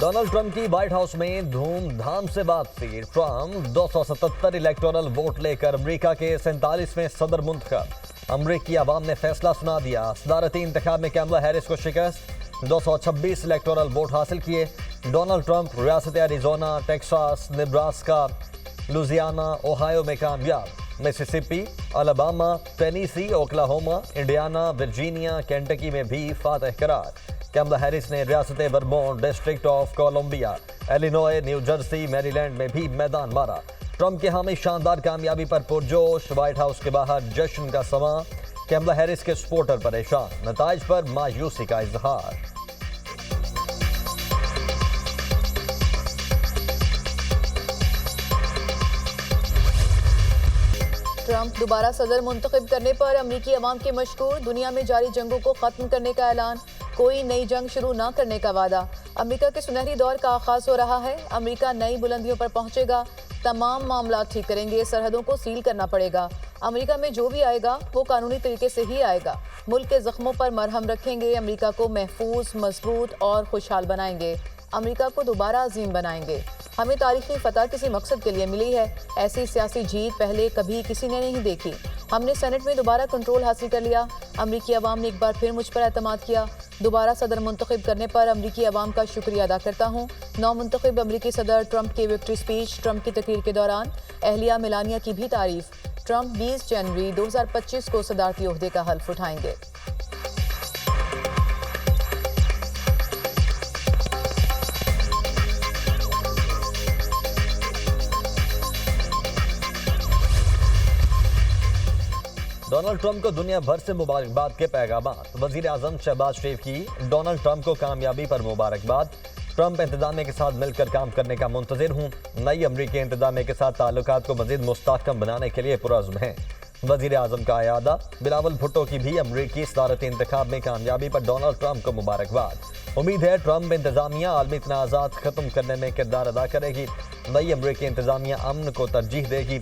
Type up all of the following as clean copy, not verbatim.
Donald Trump की white house में धूमधाम से वापसी। ट्रंप 277 इलेक्टोरल वोट लेकर अमेरिका के 47वें सदर मुंतखब। अमेरिकी अवाम ने फैसला सुना दिया। सदारती इंतखाब में कैमला हैरिस को शिकस्त। 226 इलेक्टोरल वोट हासिल किए। डोनाल्ड ट्रंप रियासत Arizona, Texas, Nebraska, Louisiana, Ohio में कामयाब। Mississippi, Alabama, Tennessee, Oklahoma, Indiana, Virginia, Kentucky में भी फातह करार। कैमला हैरिस ने रियासत Vermont, district of Columbia, Illinois, new Jersey, Maryland में भी मैदान मारा। ट्रंप के हामी शानदार कामयाबी पर पुरजोश। व्हाइट हाउस के बाहर जश्न का समा। कैमला हैरिस के सपोर्टर परेशान। नताइज पर मायूसी का इजहार। ट्रंप दोबारा सदर मुंतखब करने पर अमरीकी अवाम के मशकूर। दुनिया में जारी जंगों को खत्म करने का ऐलान। कोई नई जंग शुरू न करने का वादा। अमरीका के सुनहरी दौर का आगाज हो रहा है। अमरीका नई बुलंदियों पर पहुंचेगा। तमाम मामला ठीक करेंगे। सरहदों को सील करना पड़ेगा। अमरीका में जो भी आएगा वो कानूनी तरीके से ही आएगा। मुल्क के जख्मों पर मरहम रखेंगे। अमरीका को महफूज, मजबूत और खुशहाल बनाएंगे। अमरीका को दोबारा अजीम बनाएंगे। हमें तारीखी फतह किसी मकसद के लिए मिली है। ऐसी सियासी जीत पहले कभी किसी ने नहीं देखी। हमने सेनेट में दोबारा कंट्रोल हासिल कर लिया। अमरीकी अवाम ने एक बार फिर मुझ पर एतमाद किया। दोबारा सदर मुंतखब करने पर अमरीकी अवाम का शुक्रिया अदा करता हूँ। नौ मुंतखब अमरीकी सदर ट्रंप की विक्ट्री स्पीच। ट्रंप की तकरीर के दौरान अहलिया मेलानिया की भी तारीफ। ट्रंप 20 जनवरी 2025 को सदारती ओहदे का हल्फ उठाएंगे। डोनाल्ड ट्रंप को दुनिया भर से मुबारकबाद के पैगामात। वजीर आजम शहबाज शरीफ की डोनाल्ड ट्रंप को कामयाबी पर मुबारकबाद। ट्रंप इंतजामिया के साथ मिलकर काम करने का मुंतजिर हूँ। नई अमरीकी इंतजामिया के साथ ताल्लुकात को मजीद मुस्तहकम बनाने के लिए पुरअज़्म हैं। वजीर आजम का अयादा। बिलावल भुट्टो की भी अमरीकी सदारती इंतखाब में कामयाबी पर डोनाल्ड ट्रंप को मुबारकबाद। उम्मीद है ट्रंप इंतजामिया आलमी तनाज़ात खत्म करने में किरदार अदा करेगी। नई अमरीकी इंतजामिया अमन को तरजीह देगी।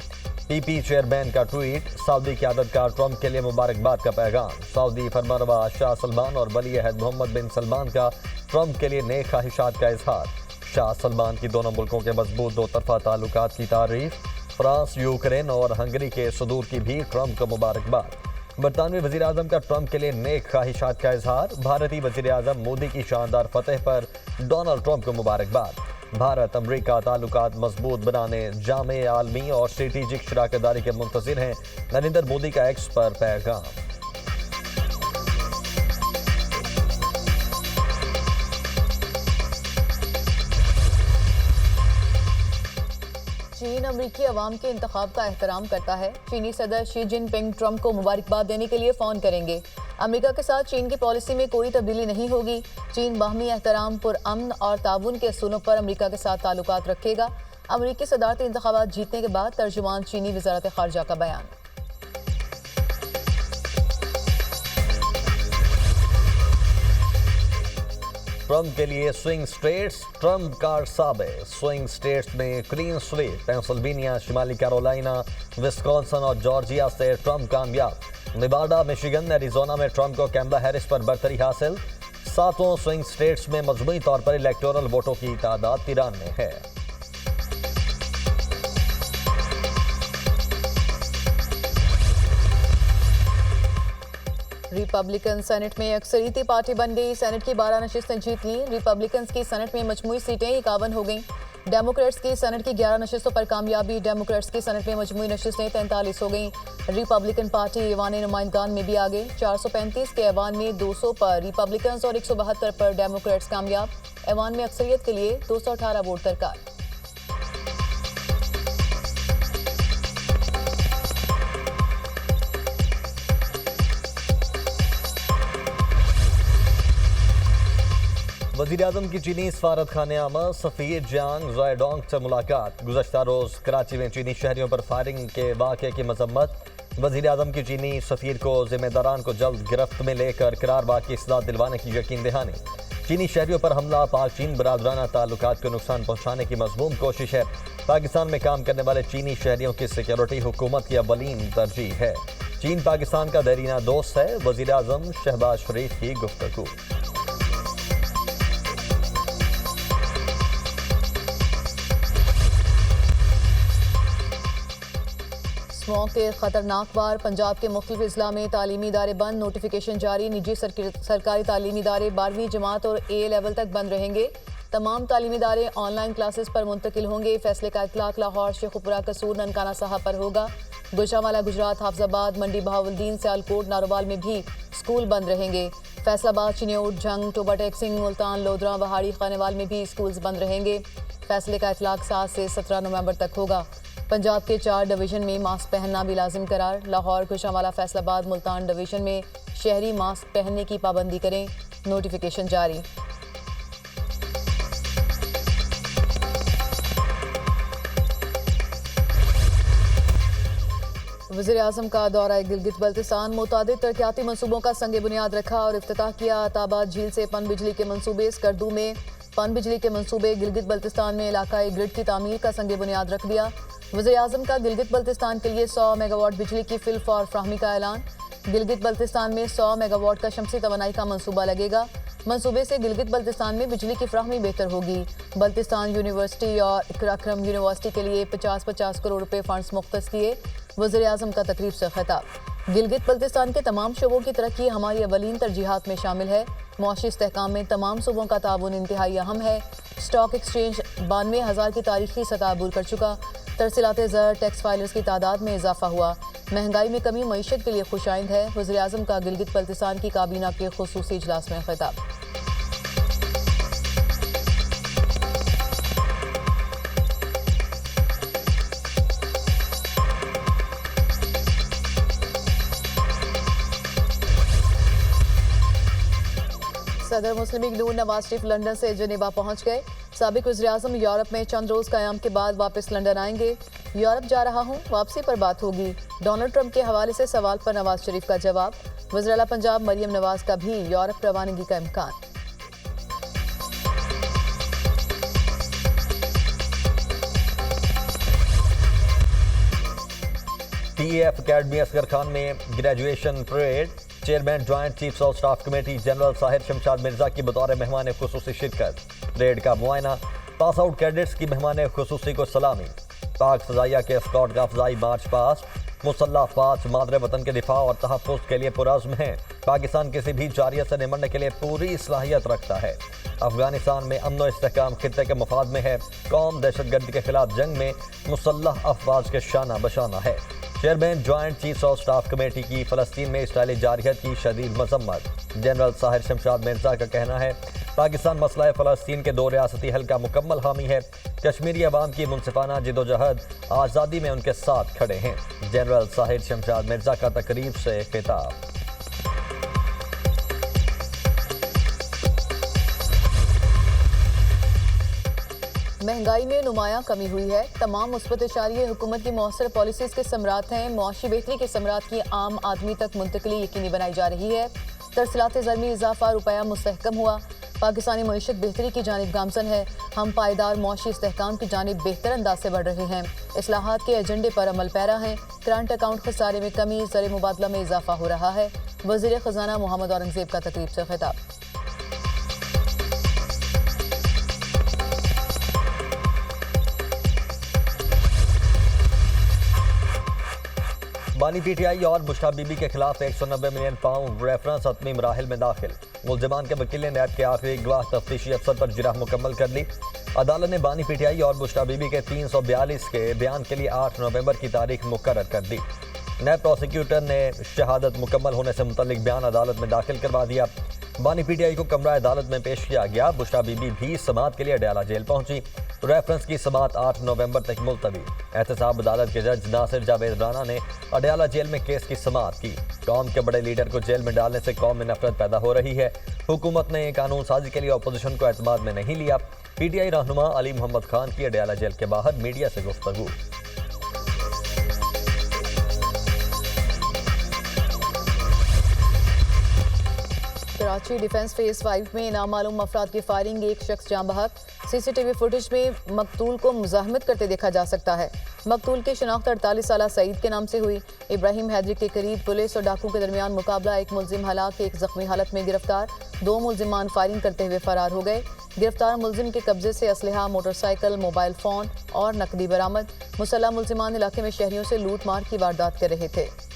पीपी चेयरमैन का ट्वीट। सऊदी क़यादत का ट्रंप के लिए मुबारकबाद का पैगाम। सऊदी फरमानरवा शाह सलमान और वली अहद मोहम्मद बिन सलमान का ट्रंप के लिए नेक ख्वाहिशात का इजहार। शाह सलमान की दोनों मुल्कों के मजबूत दो तरफा ताल्लुकात की तारीफ। फ्रांस, यूक्रेन और हंगरी के सदूर की भी ट्रंप को मुबारकबाद। बरतानवी वज़ीर आज़म का ट्रंप के लिए नेक ख्वाहिशात का इजहार। भारतीय वज़ीर आज़म मोदी की शानदार फतेह पर डोनाल्ड ट्रंप को मुबारकबाद। भारत अमरीका ताल्लुकात मजबूत बनाने, जामे आलमी और स्ट्रेटेजिक शराकतदारी के मुंतज़िर हैं। नरेंद्र मोदी का एक्स पर पैगाम। चीन अमरीकी अवाम के इंतखाब का एहतराम करता है। चीनी सदर शी जिनपिंग ट्रंप को मुबारकबाद देने के लिए फ़ोन करेंगे। अमेरिका के साथ चीन की पॉलिसी में कोई तब्दीली नहीं होगी। चीन बाहमी एहतराम, पुरअमन और ताउन के असूलों पर अमेरिका के साथ ताल्लुकात रखेगा। अमेरिकी सदारती इंतखाबात जीतने के बाद तर्जुमान चीनी वज़ारत ख़ारजा का बयान। ट्रंप के लिए स्विंग स्टेट्स। ट्रंप कार साबित। स्विंग स्टेट्स में क्लीन स्वीप। पेंसिल्वेनिया, शिमाली कैरोलिना, विस्कॉन्सिन और जॉर्जिया से ट्रंप कामयाब। नेवाडा, मिशिगन, एरिजोना में ट्रंप को कैमला हैरिस पर बरतरी हासिल। सातों स्विंग स्टेट्स में मजमूई तौर पर इलेक्टोरल वोटों की तादाद 93 है। रिपब्लिकन सेनेट में अक्सरियती पार्टी बन गई। सेनेट की 12 नशिस्तें जीत लीं। रिपब्लिकन की सेनेट में मजमूई सीटें 51 हो गईं। डेमोक्रेट्स की सेनेट की 11 नशिस्तों पर कामयाबी। डेमोक्रेट्स की सेनेट में मजमूई नशिस्तें 43 हो गईं। रिपब्लिकन पार्टी ऐवान नुमाइंदगान में भी आगे। 435 के ऐवान में 200 पर रिपब्लिकन और 172 पर डेमोक्रेट्स कामयाब। ऐवान में अक्सरियत के लिए 218 वोट दरकार। वज़ीर आज़म की चीनी सफारत खाने आमद सफ़ीर जांग ज़ायडोंग से मुलाकात। गुज़श्ता रोज़ कराची में चीनी शहरियों पर फायरिंग के वाक़े की मजम्मत। वज़ीर आज़म की चीनी सफ़ीर को ज़िम्मेदारान को जल्द गिरफ्त में लेकर करार बाग की इस्लाह दिलवाने की यकीन दहानी। चीनी शहरियों पर हमला पाक चीन बरादराना ताल्लुकात को नुकसान पहुँचाने की मज़मूम कोशिश है। पाकिस्तान में काम करने वाले चीनी शहरियों की सिक्योरिटी हुकूमत की अवलीन तरजीह है। चीन पाकिस्तान का देरीना दोस्त है। वज़ीर आज़म शहबाज शरीफ की गुफ्तगू। स्मॉग के खतरनाक वार। पंजाब के मुख्तलिफ अजला में तालीमी इदारे बंद, नोटिफिकेशन जारी। निजी सरकारी तालीमी इदारे 12वीं जमात और ए लेवल तक बंद रहेंगे। तमाम तालीमी इदारे ऑनलाइन क्लासेस पर मुंतकिल होंगे। फैसले का इतलाक लाहौर, शेखुपुरा, कसूर, ननकाना साहब पर होगा। गुजरांवाला, गुजरात, हाफजाबाद, मंडी, बहावुद्दीन, सियालकोट, नारोवाल में भी स्कूल बंद रहेंगे। फैसलाबाद, चिन्योट, जंग, टोबा टेक्सिंग, मुल्तान, लोधरा, बहाड़ी, खानेवाल में भी स्कूल्स बंद रहेंगे। फैसले का इतलाक 7 से 17 नवंबर तक होगा। पंजाब के 4 डिवीजन में मास्क पहनना भी लाजिम करार। लाहौर, गुजरांवाला, फैसलाबाद, मुल्तान डिवीजन में शहरी मास्क पहनने की पाबंदी करें, नोटिफिकेशन जारी। वज़ीर-ए-आज़म का दौरा गिलगित बल्तिस्तान, मुतादिद तरक्याती मनसूबों का संग बुनियाद रखा और इफ्तिताह किया। अताबाद झील से पन बिजली के मनसूबे, स्कर्दू में पन बिजली के मनसूबे, गिलगित बल्तिस्तान में इलाकाई ग्रिड की तामीर का संग बुनियाद रख दिया। वज़ीर-ए-आज़म का गिलगित बल्तिस्तान के लिए 100 मेगावाट बिजली की फिल फॉर फ्राहमी का ऐलान। गिलगित बल्तिस्तान में 100 मेगावाट का शमसी तवानाई का मनसूबा लगेगा। मनसूबे से गिलगित बल्तिस्तान में बिजली की फ्राहमी बेहतर होगी। बल्तिस्तान यूनिवर्सिटी और इकराक्रम यूनिवर्सिटी के लिए 50-50 करोड़ रुपए फंड्स मुख्तस किए। वज़ीर-ए-आज़म का तकरीब से खिताब। गिलगित बल्तिस्तान के तमाम शोबों की तरक्की हमारी अवलीन तरजीहात में शामिल है। मुआशी इस्तेहकाम में तमाम सूबों का ताउन इंतहाई अहम है। स्टॉक एक्सचेंज 92,000 की तारीखी सतह अबूर कर चुका। तरसीलात ज़र, टैक्स फाइलर्स की तादाद में इजाफा हुआ। महंगाई में कमी मईशत के लिए खुशाइंद है। वज़ीर-ए-आज़म का गिलगित बल्तिस्तान की काबीना के खुसूसी इजलास में खिताब। सदर मुस्लिम लीग नून नवाज शरीफ लंदन से जनेवा पहुंच गए। साबिक वज़ीर-ए-आज़म यूरोप में चंद रोज़ क़याम के बाद वापस लंदन आएंगे। यूरोप जा रहा हूं, वापसी पर बात होगी। डोनाल्ड ट्रंप के हवाले से सवाल पर नवाज शरीफ का जवाब। वज़ीर आला पंजाब मरियम नवाज का भी यूरोप रवानगी का इम्कान। TAF अकेडमी असगर खान में graduation parade. Chairman joint chiefs of staff committee general Sahir Shamshad Mirza की बतौर मेहमान खुसूसी शिरकत। परेड का मुआयना, पास आउट कैडेट्स की मेहमान खुसूसी को सलामी। पाक फजाइया के स्कॉट का फजाई मार्च पास। मुसल्लह अफवाज मादरे वतन के दिफा और तहफ़्फ़ुज़ के लिए पुरज़्म है। पाकिस्तान किसी भी जारियत से निमटने के लिए पूरी सलाहियत रखता है। अफगानिस्तान में अमन और इस्तेहकाम खित्ते के मफाद में है। कौम दहशतगर्दी के खिलाफ जंग में मुसल्लह अफवाज के शाना बशाना है। Chairman joint chiefs of staff committee की फ़लस्तीन में इसराइली जारहियत की शदीद मजम्मत। जनरल साहिर शमशाद मिर्जा का कहना है पाकिस्तान मसला फ़लस्तीन के 2 रियासती हल का मुकम्मल हामी है। कश्मीरी अवाम की मुनसिफाना जिदोजहद आज़ादी में उनके साथ खड़े हैं। जनरल साहिर शमशाद मिर्जा का तकरीब से खिताब। महंगाई में नुमायां कमी हुई है। तमाम मुस्बत इशारे हुकूमत की मौसर पॉलिसीज़ के समरात हैं। मुआशी बेहतरी के समरात की आम आदमी तक मुंतकली यकीनी बनाई जा रही है। तरसीलात ज़र में इजाफा, रुपया मुस्तहकम हुआ। पाकिस्तानी मईशत बेहतरी की जानिब गामजन है। हम पायदार मुआशी इस्तेहकाम की जानिब बेहतर अंदाज से बढ़ रहे हैं। इस्लाहात के एजेंडे पर अमल पैरा हैं। करंट अकाउंट खसारे में कमी, ज़र मुबादला में इजाफा हो रहा है। वज़ीर ख़जाना मोहम्मद औरंगज़ेब का तकरीब से खिताब। बानी PTI और बुशरा बीबी के खिलाफ 190 मिलियन पाउंड रेफरेंस हतमी मराहिल में दाखिल। मुल्जिमान के वकील ने नैब के आखिरी गवाह तफ्तीशी अफसर पर जिरह मुकम्मल कर ली। अदालत ने बानी PTI और बुशरा बीबी के 342 के बयान के लिए 8 नवंबर की तारीख मुकर्रर कर दी। नैब प्रोसिक्यूटर ने शहादत मुकम्मल होने से मुतल्लिक बयान अदालत में दाखिल करवा दिया। बानी PTI को कमरा अदालत में पेश किया गया। बुशरा बीबी भी समात के लिए अडयाला जेल पहुंची। रेफरेंस की समात 8 नवंबर तक मुलतवी। एहतसाब अदालत के जज नासिर जावेद राना ने अडयाला जेल में केस की समात की। कौम के बड़े लीडर को जेल में डालने से कौम में नफरत पैदा हो रही है। हुकूमत ने कानून साजी के लिए अपोजिशन को एतमाद में नहीं लिया। PTI रहनुमा अली मोहम्मद खान की अडयाला जेल के बाहर मीडिया से गुफ्तगू। कराची डिफेंस फेज 5 में नामालूम अफराद की फायरिंग, एक शख्स जाँ बहक। CCTV फुटेज में मकतूल को मुजाहमत करते देखा जा सकता है। मकतूल की शनाख्त 48 साला सईद के नाम से हुई। इब्राहिम हैदरी के करीब पुलिस और डाकू के दरमियान मुकाबला, एक मुलजिम हलाक, एक जख्मी हालत में गिरफ्तार। 2 मुलजिमान फायरिंग करते हुए फरार हो गए। गिरफ्तार मुलजिम के कब्जे से असलहा, मोटरसाइकिल, मोबाइल फोन और नकदी बरामद। मुसल्लह मुलजिमान इलाके में शहरियों से लूट मार की वारदात कर रहे थे।